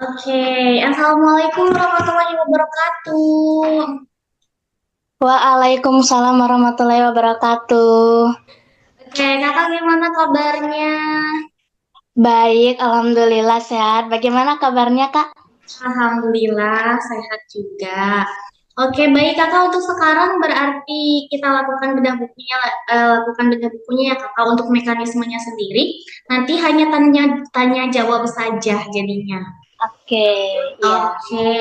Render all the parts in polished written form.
Oke, Assalamualaikum warahmatullahi wabarakatuh. Waalaikumsalam warahmatullahi wabarakatuh. Oke, kakak gimana kabarnya? Baik, alhamdulillah sehat. Bagaimana kabarnya, Kak? Alhamdulillah sehat juga. Oke, baik kakak untuk sekarang berarti kita lakukan bedah bukunya ya kakak untuk mekanismenya sendiri. Nanti hanya tanya tanya jawab saja jadinya. Oke, ya. Oke,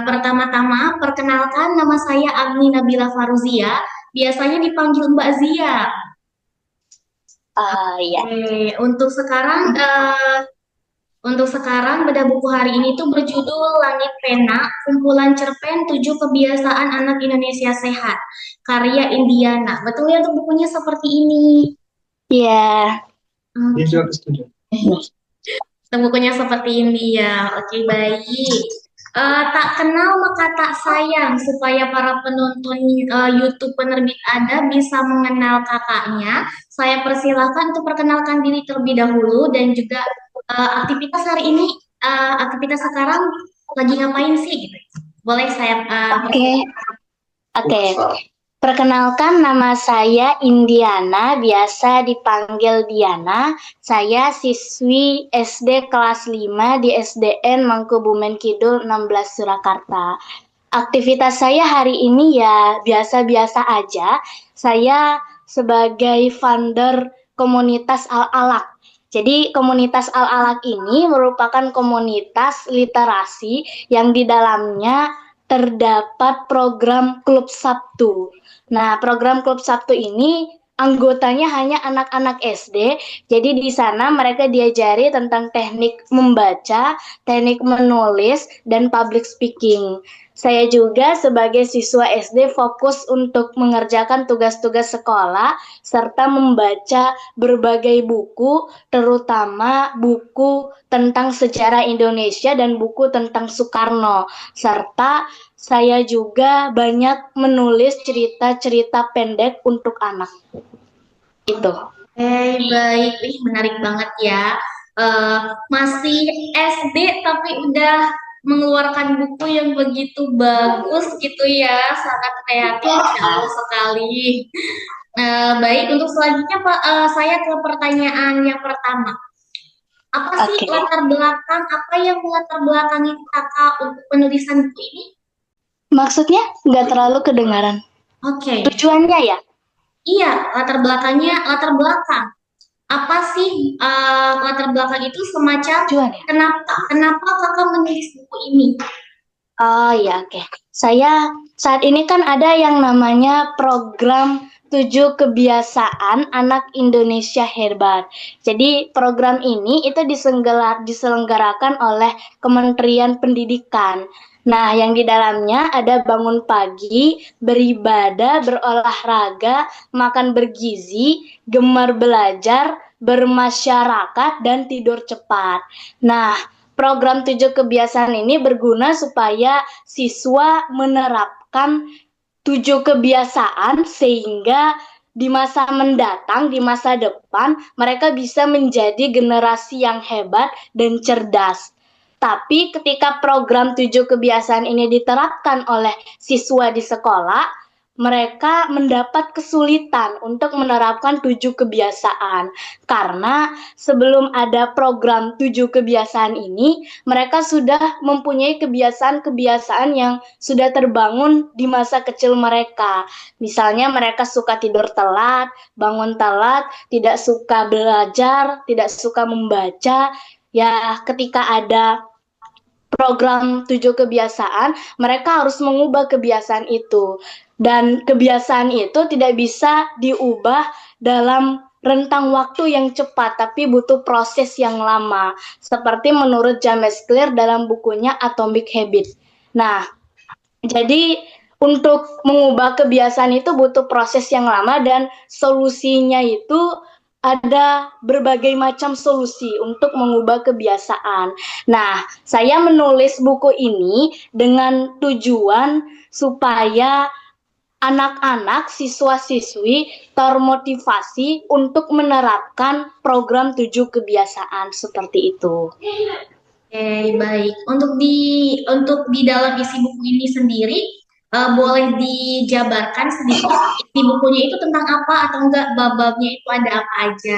pertama-tama perkenalkan nama saya Agni Nabila Faruzia. Biasanya dipanggil Mbak Zia. Ya. Oke, untuk sekarang bedah buku hari ini tuh berjudul Langit Pena, kumpulan cerpen 7 kebiasaan anak Indonesia sehat, karya Indiana. Betul ya untuk bukunya seperti ini. Ya. Oke, untuk bukunya seperti ini ya. Oke, baik. Tak kenal maka tak sayang supaya para penonton YouTube penerbit Ada bisa mengenal kakaknya. Saya persilahkan untuk perkenalkan diri terlebih dahulu dan juga aktivitas hari ini, aktivitas sekarang lagi ngapain sih gitu. Boleh saya Oke, oke. Perkenalkan nama saya Indiana, biasa dipanggil Diana. Saya siswi SD kelas 5 di SDN Mangkubumen Kidul 16 Surakarta. Aktivitas saya hari ini ya biasa-biasa aja. Saya sebagai founder komunitas Al-Alaq. Jadi komunitas Al-Alaq ini merupakan komunitas literasi yang di dalamnya terdapat program Klub Sabtu. Nah, program Klub Sabtu ini anggotanya hanya anak-anak SD. Jadi di sana mereka diajari tentang teknik membaca, teknik menulis, dan public speaking. Saya juga sebagai siswa SD fokus untuk mengerjakan tugas-tugas sekolah serta membaca berbagai buku, terutama buku tentang sejarah Indonesia dan buku tentang Soekarno. Serta saya juga banyak menulis cerita-cerita pendek untuk anak. Itu. baik, ih menarik banget ya. Eh, Masih SD tapi udah mengeluarkan buku yang begitu bagus gitu ya, sangat kreatif, jauh sekali. Baik, untuk selanjutnya Pak, saya ke pertanyaan yang pertama. Apa sih Oke. latar belakang, apa yang melatar belakangi kakak untuk penulisan buku ini? Maksudnya nggak terlalu kedengaran. Oke, Tujuannya ya? iya, latar belakang. Apa sih latar belakang itu semacam Tujuan ya? kenapa kakak menulis buku ini? Oh ya, oke. Saya saat ini kan ada yang namanya program 7 kebiasaan anak Indonesia hebat. Jadi program ini itu diselenggarakan oleh Kementerian Pendidikan. Nah, yang di dalamnya ada bangun pagi, beribadah, berolahraga, makan bergizi, gemar belajar, bermasyarakat, dan tidur cepat. Nah, program 7 kebiasaan ini berguna supaya siswa menerapkan 7 kebiasaan sehingga di masa mendatang, di masa depan, mereka bisa menjadi generasi yang hebat dan cerdas. Tapi ketika program 7 kebiasaan ini diterapkan oleh siswa di sekolah, mereka mendapat kesulitan untuk menerapkan 7 kebiasaan. Karena sebelum ada program 7 kebiasaan ini, mereka sudah mempunyai kebiasaan-kebiasaan yang sudah terbangun di masa kecil mereka. Misalnya mereka suka tidur telat, bangun telat, tidak suka belajar, tidak suka membaca. Ya, ketika ada program 7 kebiasaan, mereka harus mengubah kebiasaan itu. Dan kebiasaan itu tidak bisa diubah dalam rentang waktu yang cepat, tapi butuh proses yang lama. Seperti menurut James Clear dalam bukunya Atomic Habits. Nah, jadi untuk mengubah kebiasaan itu butuh proses yang lama dan solusinya itu ada berbagai macam solusi untuk mengubah kebiasaan. Nah, saya menulis buku ini dengan tujuan supaya anak-anak, siswa-siswi termotivasi untuk menerapkan program 7 kebiasaan seperti itu. Oke, baik. Untuk di dalam isi buku ini sendiri, boleh dijabarkan sedikit isi bukunya itu tentang apa atau enggak bab-babnya itu ada apa aja?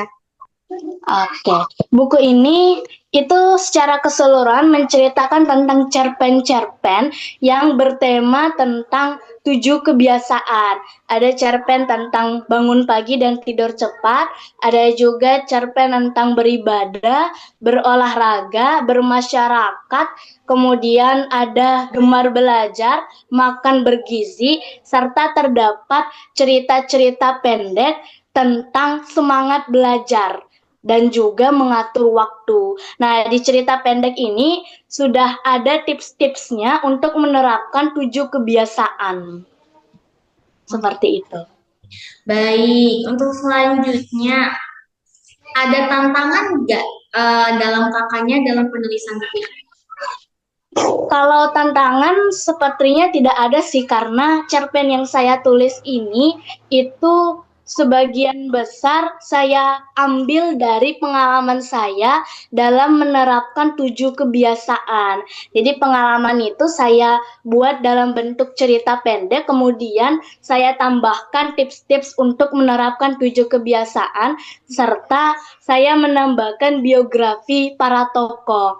Oke, buku ini itu secara keseluruhan menceritakan tentang cerpen-cerpen yang bertema tentang 7 kebiasaan. Ada cerpen tentang bangun pagi dan tidur cepat, ada juga cerpen tentang beribadah, berolahraga, bermasyarakat, kemudian ada gemar belajar, makan bergizi, serta terdapat cerita-cerita pendek tentang semangat belajar dan juga mengatur waktu. Nah, di cerita pendek ini sudah ada tips-tipsnya untuk menerapkan 7 kebiasaan. Seperti itu. Baik, untuk selanjutnya ada tantangan nggak dalam kakaknya dalam penulisan buku ini? Kalau tantangan sepertinya tidak ada sih, karena cerpen yang saya tulis ini itu sebagian besar saya ambil dari pengalaman saya dalam menerapkan 7 kebiasaan. Jadi pengalaman itu saya buat dalam bentuk cerita pendek, kemudian saya tambahkan tips-tips untuk menerapkan 7 kebiasaan, serta saya menambahkan biografi para tokoh.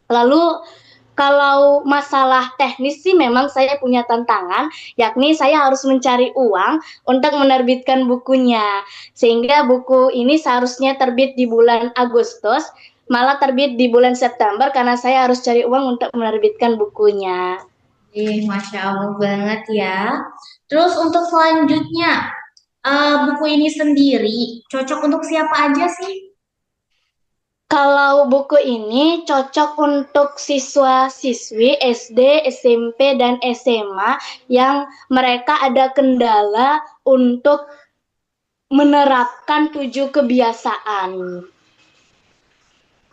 Lalu kalau masalah teknis sih memang saya punya tantangan, yakni saya harus mencari uang untuk menerbitkan bukunya. Sehingga buku ini seharusnya terbit di bulan Agustus, malah terbit di bulan September karena saya harus cari uang untuk menerbitkan bukunya. Masya Allah banget ya. Terus untuk selanjutnya, buku ini sendiri cocok untuk siapa aja sih? Kalau buku ini cocok untuk siswa-siswi SD, SMP, dan SMA yang mereka ada kendala untuk menerapkan 7 kebiasaan.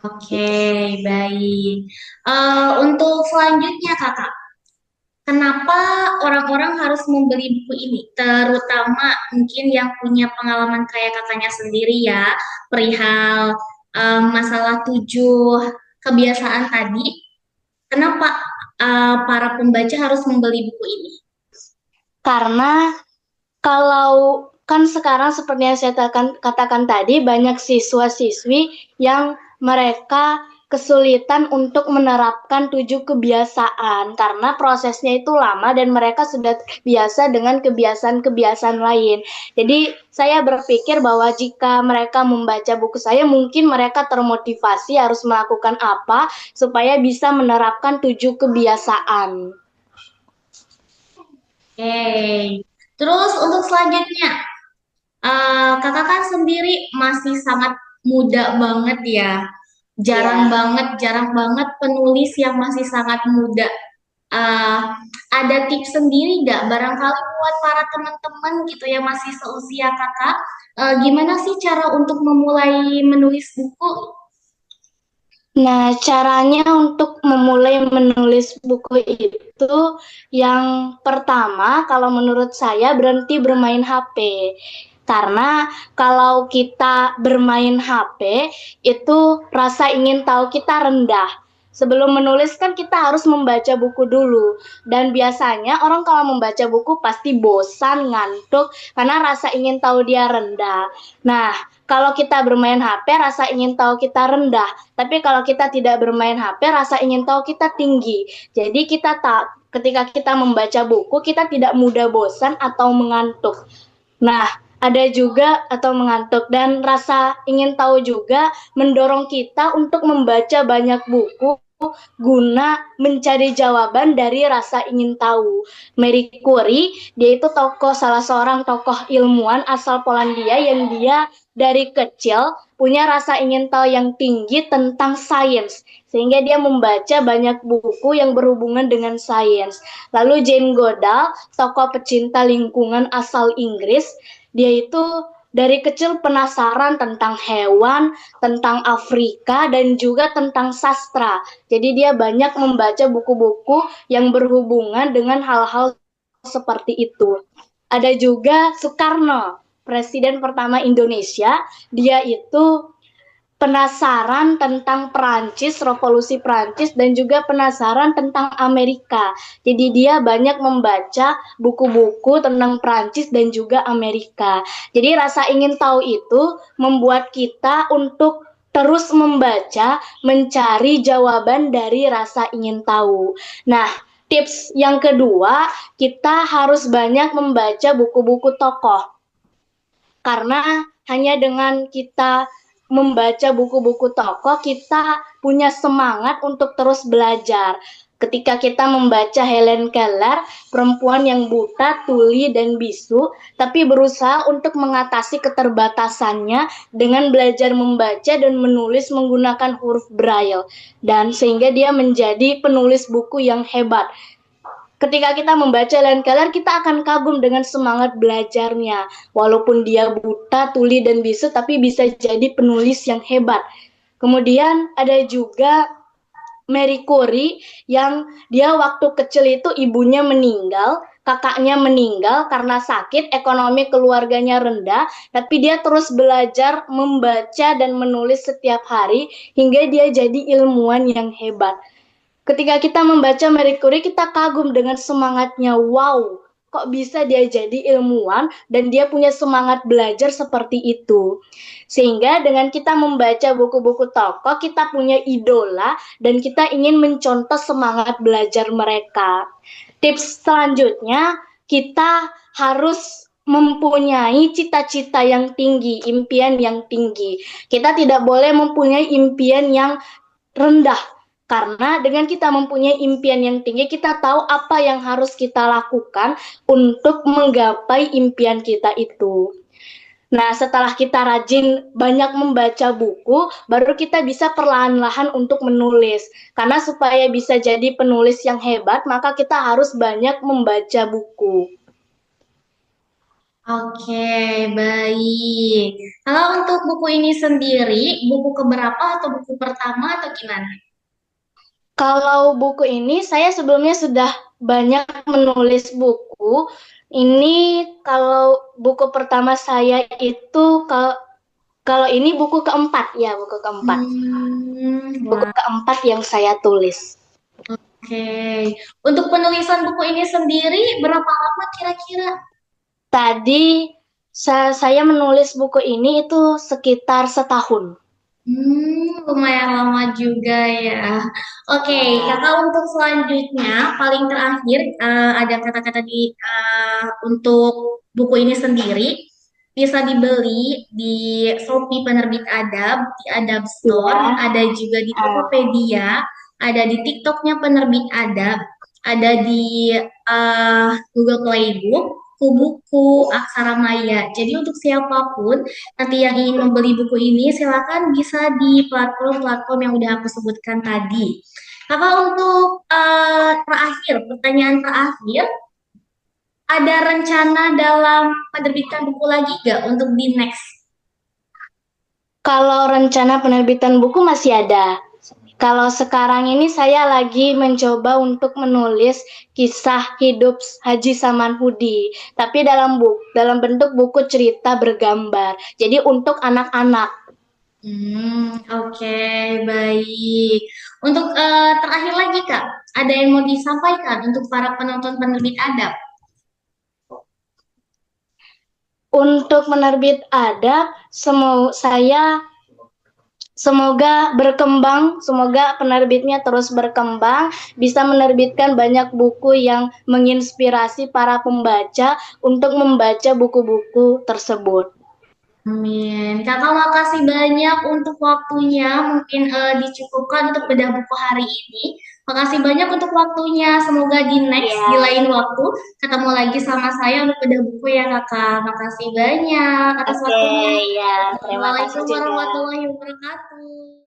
Oke, baik. Untuk selanjutnya, Kakak, kenapa orang-orang harus membeli buku ini? Terutama mungkin yang punya pengalaman kayak kakaknya sendiri ya, perihal masalah 7 kebiasaan tadi. Kenapa para pembaca harus membeli buku ini? Karena kalau kan sekarang seperti yang saya katakan tadi, banyak siswa-siswi yang mereka kesulitan untuk menerapkan 7 kebiasaan karena prosesnya itu lama dan mereka sudah biasa dengan kebiasaan-kebiasaan lain. Jadi saya berpikir bahwa jika mereka membaca buku saya, mungkin mereka termotivasi harus melakukan apa supaya bisa menerapkan 7 kebiasaan. Oke. Terus untuk selanjutnya, kakak kan sendiri masih sangat muda banget ya. Ya. Jarang banget penulis yang masih sangat muda. Eh, ada tips sendiri nggak barangkali buat para teman-teman gitu yang masih seusia kakak, gimana sih cara untuk memulai menulis buku? Nah, caranya untuk memulai menulis buku itu yang pertama, kalau menurut saya berhenti bermain HP. Karena kalau kita bermain HP, itu rasa ingin tahu kita rendah. Sebelum menulis kan kita harus membaca buku dulu. Dan biasanya orang kalau membaca buku pasti bosan, ngantuk, karena rasa ingin tahu dia rendah. Nah, kalau kita bermain HP, rasa ingin tahu kita rendah. Tapi kalau kita tidak bermain HP, rasa ingin tahu kita tinggi. Jadi ketika kita membaca buku, kita tidak mudah bosan atau mengantuk. Nah, ada juga atau mengantuk, dan rasa ingin tahu juga mendorong kita untuk membaca banyak buku guna mencari jawaban dari rasa ingin tahu. Marie Curie, dia itu salah seorang tokoh ilmuwan asal Polandia yang dia dari kecil punya rasa ingin tahu yang tinggi tentang sains, sehingga dia membaca banyak buku yang berhubungan dengan sains. Lalu Jane Goodall, tokoh pecinta lingkungan asal Inggris, dia itu dari kecil penasaran tentang hewan, tentang Afrika, dan juga tentang sastra. Jadi dia banyak membaca buku-buku yang berhubungan dengan hal-hal seperti itu. Ada juga Soekarno, Presiden pertama Indonesia. Dia itu penasaran tentang Perancis, revolusi Perancis, dan juga penasaran tentang Amerika. Jadi dia banyak membaca buku-buku tentang Perancis dan juga Amerika. Jadi rasa ingin tahu itu membuat kita untuk terus membaca, mencari jawaban dari rasa ingin tahu. Nah, tips yang kedua, kita harus banyak membaca buku-buku tokoh. Karena hanya dengan kita membaca buku-buku tokoh, kita punya semangat untuk terus belajar. Ketika kita membaca Helen Keller, perempuan yang buta, tuli, dan bisu, tapi berusaha untuk mengatasi keterbatasannya dengan belajar membaca dan menulis menggunakan huruf Braille. Dan sehingga dia menjadi penulis buku yang hebat. Ketika kita membaca Helen Keller, kita akan kagum dengan semangat belajarnya. Walaupun dia buta, tuli, dan bisu, tapi bisa jadi penulis yang hebat. Kemudian ada juga Marie Curie yang dia waktu kecil itu ibunya meninggal, kakaknya meninggal karena sakit, ekonomi keluarganya rendah, tapi dia terus belajar membaca dan menulis setiap hari hingga dia jadi ilmuwan yang hebat. Ketika kita membaca Marie Curie, kita kagum dengan semangatnya. Wow, kok bisa dia jadi ilmuwan dan dia punya semangat belajar seperti itu. Sehingga dengan kita membaca buku-buku tokoh, kita punya idola dan kita ingin mencontoh semangat belajar mereka. Tips selanjutnya, kita harus mempunyai cita-cita yang tinggi, impian yang tinggi. Kita tidak boleh mempunyai impian yang rendah. Karena dengan kita mempunyai impian yang tinggi, kita tahu apa yang harus kita lakukan untuk menggapai impian kita itu. Nah, setelah kita rajin banyak membaca buku, baru kita bisa perlahan-lahan untuk menulis. Karena supaya bisa jadi penulis yang hebat, maka kita harus banyak membaca buku. Oke, baik. Kalau untuk buku ini sendiri, buku keberapa atau buku pertama atau gimana? Kalau buku ini, saya sebelumnya sudah banyak menulis buku. Ini kalau buku pertama saya itu kalau ini buku keempat ya, buku keempat. Buku Wah, keempat yang saya tulis. oke. Untuk penulisan buku ini sendiri, berapa lama kira-kira? Tadi saya menulis buku ini itu sekitar setahun. Lumayan lama juga ya. Oke, Ya, kakak untuk selanjutnya, paling terakhir ada kata-kata untuk buku ini sendiri bisa dibeli di Shopee Penerbit Adab, di Adab Store, ya, ada juga di ah, Tokopedia, ada di TikToknya Penerbit Adab, ada di Google Playbook, Kubuku, Aksara Maya. Jadi untuk siapapun nanti yang ingin membeli buku ini, silakan bisa di platform-platform yang udah aku sebutkan tadi. Kakak untuk terakhir, pertanyaan terakhir, ada rencana dalam menerbitkan buku lagi nggak untuk di next? kalau rencana penerbitan buku masih ada. Kalau sekarang ini saya lagi mencoba untuk menulis kisah hidup Haji Samanhudi, tapi dalam bentuk buku cerita bergambar. Jadi untuk anak-anak. Oke, baik. Untuk terakhir lagi Kak, ada yang mau disampaikan untuk para penonton penerbit adab? Untuk menerbit adab, semoga berkembang, semoga penerbitnya terus berkembang, bisa menerbitkan banyak buku yang menginspirasi para pembaca untuk membaca buku-buku tersebut. Amin. Kakak makasih banyak untuk waktunya. Mungkin dicukupkan untuk bedah buku hari ini. Makasih banyak untuk waktunya. Semoga di next, di Ya, lain waktu, ketemu lagi sama saya untuk bedah buku ya kakak. Makasih banyak atas oke, waktunya. ya, terima kasih Assalamualaikum juga. warahmatullahi wabarakatuh.